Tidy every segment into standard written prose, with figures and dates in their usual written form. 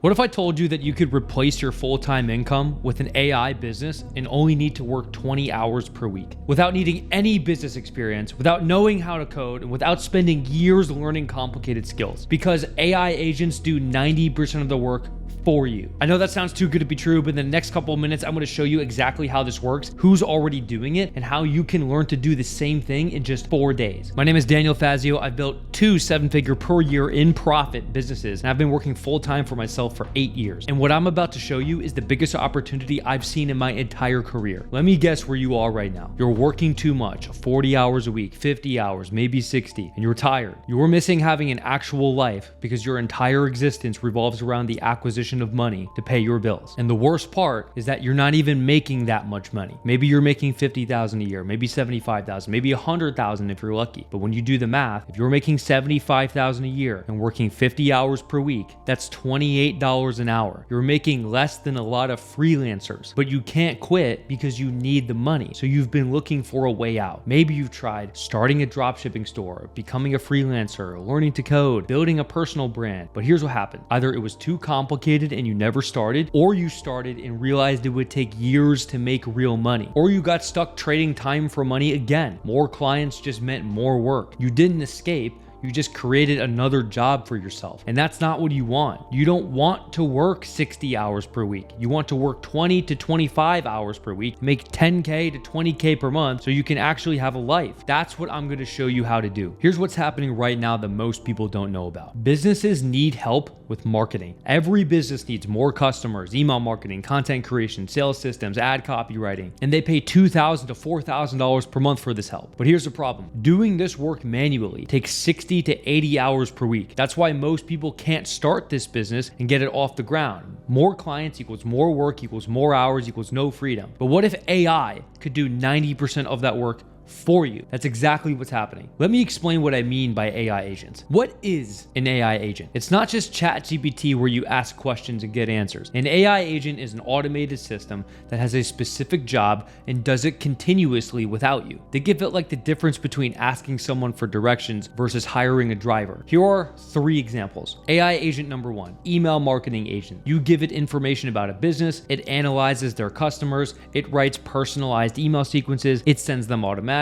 What if I told you that you could replace your full-time income with an AI business and only need to work 20 hours per week without needing any business experience, without knowing how to code, and without spending years learning complicated skills? Because AI agents do 90% of the work for you. I know that sounds too good to be true, but in the next couple of minutes, I'm going to show you exactly how this works, who's already doing it, and how you can learn to do the same thing in just 4 days. My name is Daniel Fazio. I've built 2 7-figure per year in profit businesses, and I've been working full-time for myself for 8 years. And what I'm about to show you is the biggest opportunity I've seen in my entire career. Let me guess where you are right now. You're working too much, 40 hours a week, 50 hours, maybe 60, and you're tired. You're missing having an actual life because your entire existence revolves around the acquisition of money to pay your bills. And the worst part is that you're not even making that much money. Maybe you're making $50,000 a year, maybe $75,000, maybe $100,000 if you're lucky. But when you do the math, if you're making $75,000 a year and working 50 hours per week, that's $28 an hour. You're making less than a lot of freelancers, but you can't quit because you need the money. So you've been looking for a way out. Maybe you've tried starting a dropshipping store, becoming a freelancer, learning to code, building a personal brand. But here's what happened. Either it was too complicated and you never started, or you started and realized it would take years to make real money, or you got stuck trading time for money again. More clients just meant more work. You didn't escape. You just created another job for yourself. And that's not what you want. You don't want to work 60 hours per week. You want to work 20 to 25 hours per week, make 10K to 20K per month so you can actually have a life. That's what I'm going to show you how to do. Here's what's happening right now that most people don't know about. Businesses need help with marketing. Every business needs more customers, email marketing, content creation, sales systems, ad copywriting, and they pay $2,000 to $4,000 per month for this help. But here's the problem. Doing this work manually takes 60 to 80 hours per week. That's why most people can't start this business and get it off the ground. More clients equals more work equals more hours equals no freedom. But what if AI could do 90% of that work for you? That's exactly what's happening. Let me explain what I mean by AI agents. What is an AI agent? It's not just ChatGPT where you ask questions and get answers. An AI agent is an automated system that has a specific job and does it continuously without you. They give it like the difference between asking someone for directions versus hiring a driver. Here are 3 examples. AI agent number 1, email marketing agent. You give it information about a business, it analyzes their customers, it writes personalized email sequences, it sends them automatically,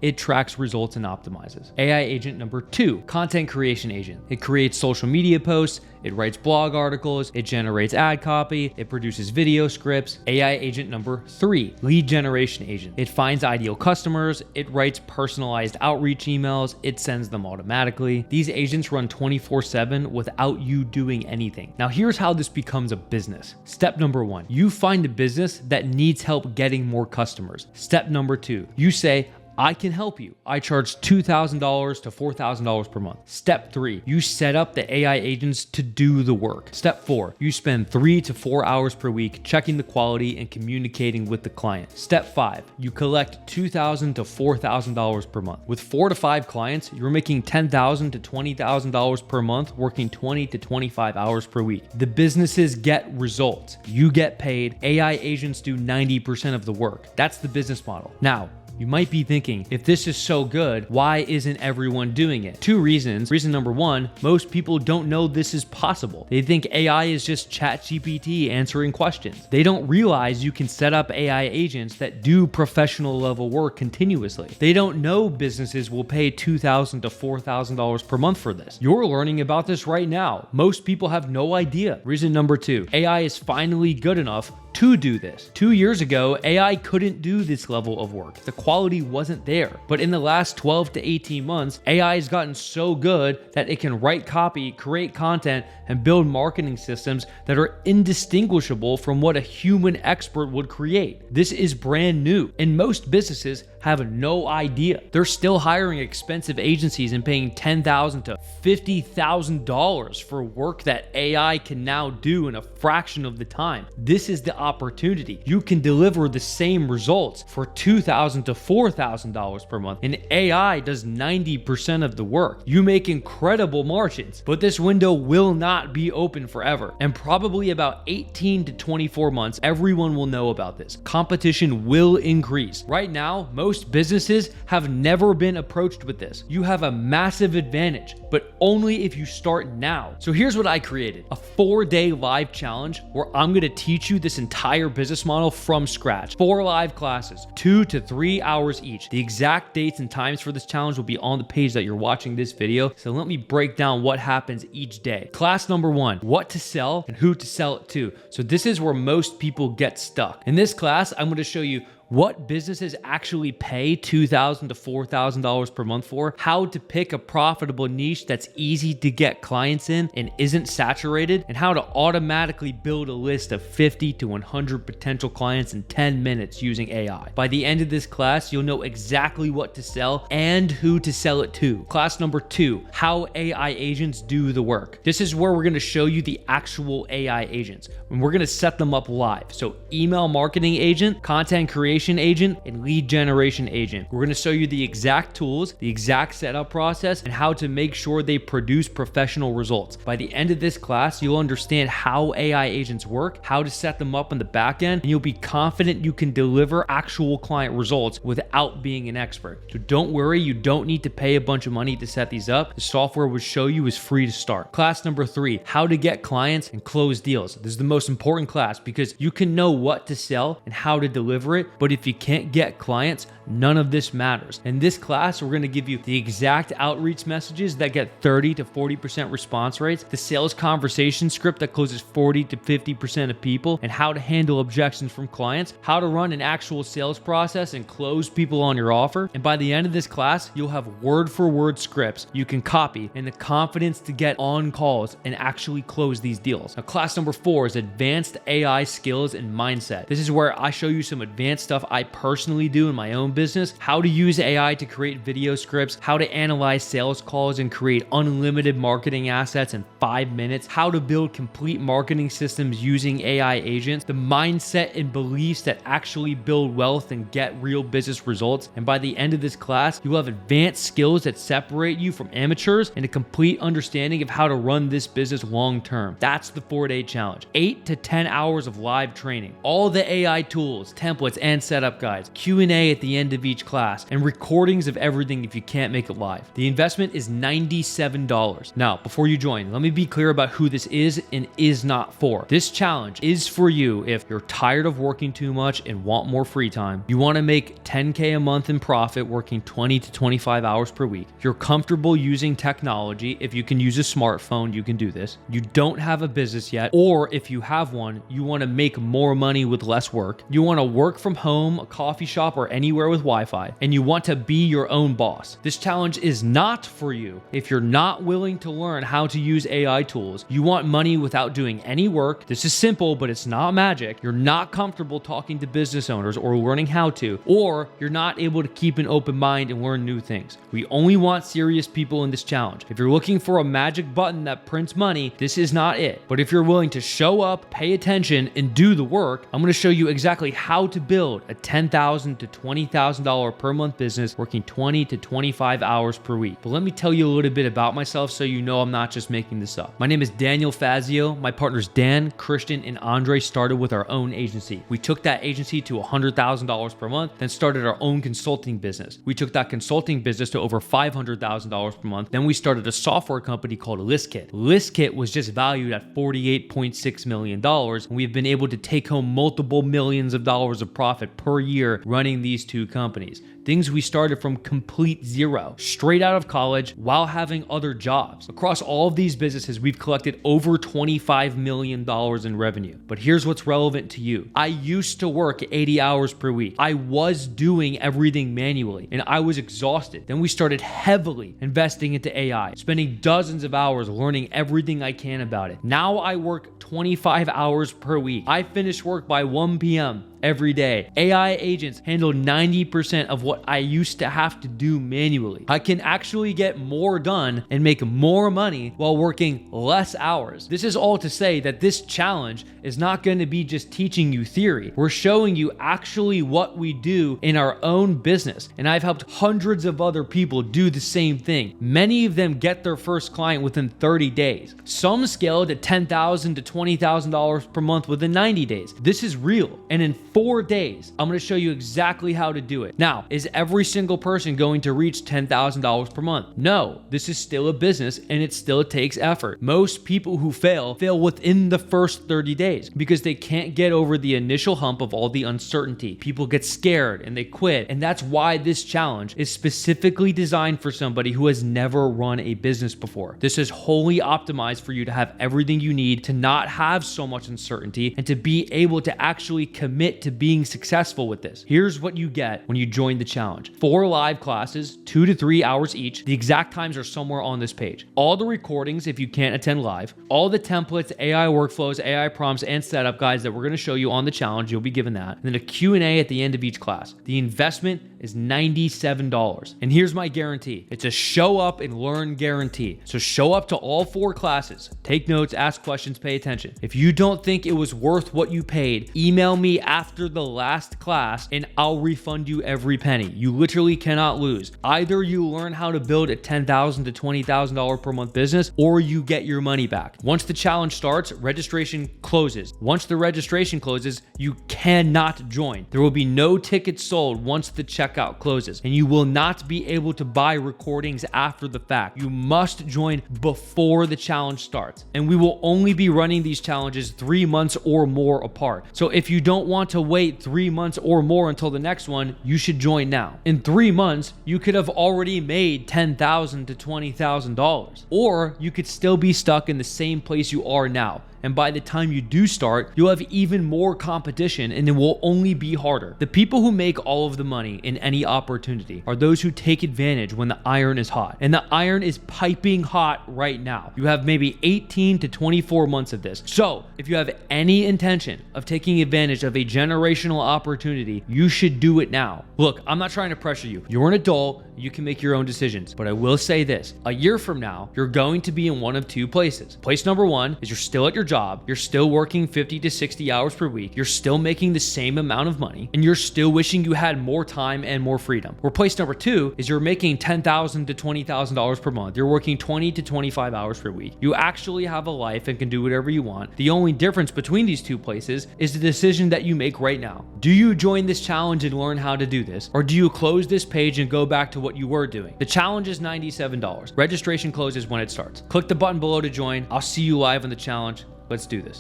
it tracks results and optimizes. AI agent number 2, content creation agent. It creates social media posts, it writes blog articles, it generates ad copy, it produces video scripts. AI agent number 3, lead generation agent. It finds ideal customers, it writes personalized outreach emails, it sends them automatically. These agents run 24/7 without you doing anything. Now here's how this becomes a business. Step number 1, you find a business that needs help getting more customers. Step number 2, you say, I can help you. I charge $2,000 to $4,000 per month. Step 3, you set up the AI agents to do the work. Step 4, you spend 3 to 4 hours per week checking the quality and communicating with the client. Step 5, you collect $2,000 to $4,000 per month. With 4 to 5 clients, you're making $10,000 to $20,000 per month, working 20 to 25 hours per week. The businesses get results. You get paid. AI agents do 90% of the work. That's the business model. Now, you might be thinking, if this is so good, why isn't everyone doing it? 2 reasons. Reason number 1, most people don't know this is possible. They think AI is just ChatGPT answering questions. They don't realize you can set up AI agents that do professional level work continuously. They don't know businesses will pay $2,000 to $4,000 per month for this. You're learning about this right now. Most people have no idea. Reason number 2, AI is finally good enough to do this. 2 years ago, AI couldn't do this level of work. The quality wasn't there. But in the last 12 to 18 months, AI has gotten so good that it can write copy, create content, and build marketing systems that are indistinguishable from what a human expert would create. This is brand new, and most businesses have no idea. They're still hiring expensive agencies and paying $10,000 to $50,000 for work that AI can now do in a fraction of the time. This is the opportunity. You can deliver the same results for $2,000 to $4,000 per month, and AI does 90% of the work. You make incredible margins, but this window will not be open forever. And probably about 18 to 24 months, everyone will know about this. Competition will increase. Right now, most businesses have never been approached with this. You have a massive advantage, but only if you start now. So here's what I created: a 4-day live challenge where I'm gonna teach you this entire business model from scratch. 4 live classes, 2 to 3 hours each. The exact dates and times for this challenge will be on the page that you're watching this video. So let me break down what happens each day. Class number 1, what to sell and who to sell it to. So this is where most people get stuck. In this class, I'm gonna show you what businesses actually pay $2,000 to $4,000 per month for, how to pick a profitable niche that's easy to get clients in and isn't saturated, and how to automatically build a list of 50 to 100 potential clients in 10 minutes using AI. By the end of this class, you'll know exactly what to sell and who to sell it to. Class number 2, how AI agents do the work. This is where we're gonna show you the actual AI agents, and we're gonna set them up live. So email marketing agent, content creation agent, and lead generation agent. We're going to show you the exact tools, the exact setup process, and how to make sure they produce professional results. By the end of this class, you'll understand how AI agents work, how to set them up in the back end, and you'll be confident you can deliver actual client results without being an expert. So don't worry, you don't need to pay a bunch of money to set these up. The software will show you is free to start. Class number 3, how to get clients and close deals. This is the most important class because you can know what to sell and how to deliver it, but if you can't get clients, none of this matters. In this class, we're going to give you the exact outreach messages that get 30 to 40% response rates, the sales conversation script that closes 40 to 50% of people, and how to handle objections from clients, how to run an actual sales process and close people on your offer. And by the end of this class, you'll have word for word scripts you can copy and the confidence to get on calls and actually close these deals. Now, class number 4 is advanced AI skills and mindset. This is where I show you some advanced stuff I personally do in my own business, how to use AI to create video scripts, how to analyze sales calls and create unlimited marketing assets in 5 minutes, how to build complete marketing systems using AI agents, the mindset and beliefs that actually build wealth and get real business results. And by the end of this class, you will have advanced skills that separate you from amateurs and a complete understanding of how to run this business long term. That's the 4-day challenge. 8 to 10 hours of live training, all the AI tools, templates, and setup guides, Q&A at the end of each class, and recordings of everything if you can't make it live. The investment is $97. Now, before you join, let me be clear about who this is and is not for. This challenge is for you if you're tired of working too much and want more free time. You want to make $10K a month in profit working 20 to 25 hours per week. If you're comfortable using technology, if you can use a smartphone, you can do this. You don't have a business yet, or if you have one, you want to make more money with less work. You want to work from home, a coffee shop, or anywhere with Wi-Fi, and you want to be your own boss. This challenge is not for you if you're not willing to learn how to use AI tools. You want money without doing any work. This is simple, but it's not magic. You're not comfortable talking to business owners or learning how to, or you're not able to keep an open mind and learn new things. We only want serious people in this challenge. If you're looking for a magic button that prints money, this is not it. But if you're willing to show up, pay attention, and do the work, I'm going to show you exactly how to build a $10,000 to $20,000 per month business working 20 to 25 hours per week. But let me tell you a little bit about myself so you know I'm not just making this up. My name is Daniel Fazio. My partners Dan, Christian, and Andre started with our own agency. We took that agency to $100,000 per month, then started our own consulting business. We took that consulting business to over $500,000 per month. Then we started a software company called ListKit. ListKit was just valued at $48.6 million, and we've been able to take home multiple millions of dollars of profit per year running these two companies. Things we started from complete zero, straight out of college while having other jobs. Across all of these businesses, we've collected over $25 million in revenue. But here's what's relevant to you. I used to work 80 hours per week. I was doing everything manually and I was exhausted. Then we started heavily investing into AI, spending dozens of hours learning everything I can about it. Now I work 25 hours per week. I finish work by 1 p.m. every day. AI agents handle 90% of what what I used to have to do manually. I can actually get more done and make more money while working less hours. This is all to say that this challenge is not going to be just teaching you theory. We're showing you actually what we do in our own business. And I've helped hundreds of other people do the same thing. Many of them get their first client within 30 days. Some scale to $10,000 to $20,000 per month within 90 days. This is real. And in 4 days, I'm going to show you exactly how to do it. Now, is every single person going to reach $10,000 per month? No, this is still a business and it still takes effort. Most people who fail within the first 30 days because they can't get over the initial hump of all the uncertainty. People get scared and they quit. And that's why this challenge is specifically designed for somebody who has never run a business before. This is wholly optimized for you to have everything you need to not have so much uncertainty and to be able to actually commit to being successful with this. Here's what you get when you join the challenge. 4 live classes, 2 to 3 hours each. The exact times are somewhere on this page. All the recordings if you can't attend live, all the templates, AI workflows, AI prompts, and setup guides that we're going to show you on the challenge. You'll be given that. And then a Q&A at the end of each class. The investment is $97. And here's my guarantee. It's a show up and learn guarantee. So show up to all 4 classes. Take notes, ask questions, pay attention. If you don't think it was worth what you paid, email me after the last class and I'll refund you every penny. You literally cannot lose. Either you learn how to build a $10,000 to $20,000 per month business or you get your money back. Once the challenge starts, registration closes. Once the registration closes, you cannot join. There will be no tickets sold once the checkout closes, and you will not be able to buy recordings after the fact. You must join before the challenge starts, and we will only be running these challenges 3 months or more apart. So if you don't want to wait 3 months or more until the next one, you should join now. In 3 months, you could have already made $10,000 to $20,000, or you could still be stuck in the same place you are now. And by the time you do start, you'll have even more competition and it will only be harder. The people who make all of the money in any opportunity are those who take advantage when the iron is hot. And the iron is piping hot right now. You have maybe 18 to 24 months of this. So if you have any intention of taking advantage of a generational opportunity, you should do it now. Look, I'm not trying to pressure you. You're an adult. You can make your own decisions. But I will say this, a year from now, you're going to be in one of 2 places. Place number 1 is you're still at your job, you're still working 50 to 60 hours per week, you're still making the same amount of money, and you're still wishing you had more time and more freedom. Or place number 2 is you're making $10,000 to $20,000 per month, you're working 20 to 25 hours per week. You actually have a life and can do whatever you want. The only difference between these 2 places is the decision that you make right now. Do you join this challenge and learn how to do this? Or do you close this page and go back to what you were doing? The challenge is $97. Registration closes when it starts. Click the button below to join. I'll see you live on the challenge. Let's do this.